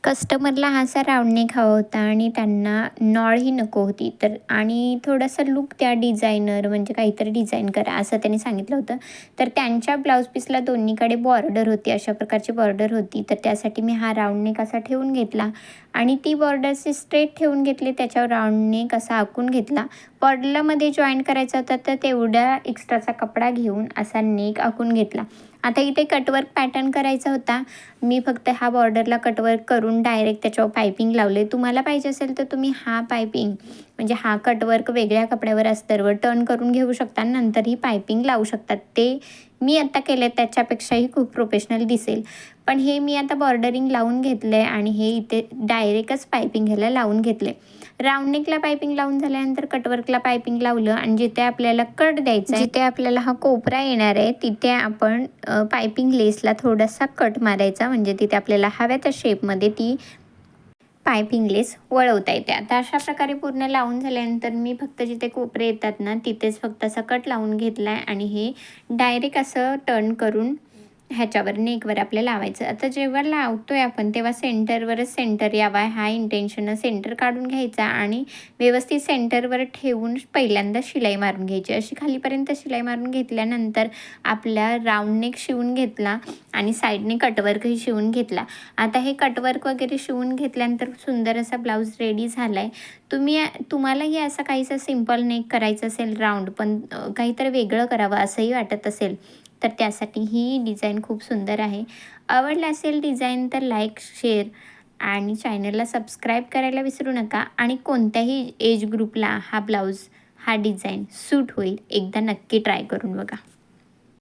कस्टमरला हा असा राउंड नेक हवा होता आणि त्यांना नॉळही नको होती. तर आणि थोडासा लूक त्या डिझायनर म्हणजे काहीतरी डिझाईन करा असं त्यांनी सांगितलं होतं. तर त्यांच्या ब्लाऊज पीसला दोन्हीकडे बॉर्डर होती, अशा प्रकारची बॉर्डर होती. तर त्यासाठी मी हा राउंड नेक असा ठेवून घेतला आणि ती बॉर्डरचे स्ट्रेट ठेवून घेतले. त्याच्यावर राउंड नेक असा आखून घेतला. बॉर्डरला मध्ये जॉईन करायचा होता तर तेवढा एक्स्ट्राचा कपडा घेऊन असा नेक आखून घेतला. आता इथे कटवर्क पॅटर्न करायचा होता. मी फक्त हा बॉर्डरला कटवर्क करून डायरेक्ट त्याच्यावर पायपिंग लावले. तुम्हाला पाहिजे असेल तर तुम्ही हा पायपिंग म्हणजे हा कटवर्क वेगळ्या कपड्यावर अस्तरवर टर्न करून घेऊ शकता. नंतर ही पायपिंग लावू शकतात. ते मी आता केले त्याच्यापेक्षाही खूप प्रोफेशनल दिसेल. पण हे मी आता बॉर्डरिंग लावून घेतलं आहे आणि हे इथे डायरेक्टच पायपिंग ह्याला लावून घेतले. राउंड नेकला पायपिंग लावून झाल्यानंतर कटवर्कला पायपिंग लावलं आणि जिथे आपल्याला कट द्यायचा आहे, जिथे आपल्याला हा कोपरा येणार आहे तिथे आपण पायपिंग लेसला थोडासा कट मारायचा म्हणजे तिथे आपल्याला हव्या त्या शेपमध्ये ती पायपिंग लेस वळवता येते. आता अशा प्रकारे पूर्ण लावून झाल्यानंतर मी फक्त जिथे कोपरे येतात ना तिथेच फक्त असा कट लावून घेतला आहे आणि हे डायरेक्ट असं टर्न करून ह्याच्यावर नेकवर आपल्याला लावायचं. आता जेव्हा लावतोय आपण तेव्हा सेंटरवरच सेंटर यावा हा इंटेन्शननं सेंटर काढून घ्यायचा आणि व्यवस्थित सेंटरवर ठेवून पहिल्यांदा शिलाई मारून घ्यायची. अशी खालीपर्यंत शिलाई मारून घेतल्यानंतर आपला राउंड नेक शिवून घेतला आणि साईडने कटवर्कही शिवून घेतला. आता हे कटवर्क वगैरे शिवून घेतल्यानंतर सुंदर असा ब्लाऊज रेडी झाला आहे. तुम्हालाही असा काहीसा सिंपल नेक करायचं असेल राऊंड पण काहीतरी वेगळं करावं असंही वाटत असेल तर त्यासाठी ही डिझाईन खूप सुंदर आहे. आवडलं असेल डिझाईन तर लाईक, शेअर आणि चॅनलला सबस्क्राईब करायला विसरू नका आणि कोणत्याही एज ग्रुपला हा ब्लाऊज, हा डिझाईन सूट होईल. एकदा नक्की ट्राय करून बघा.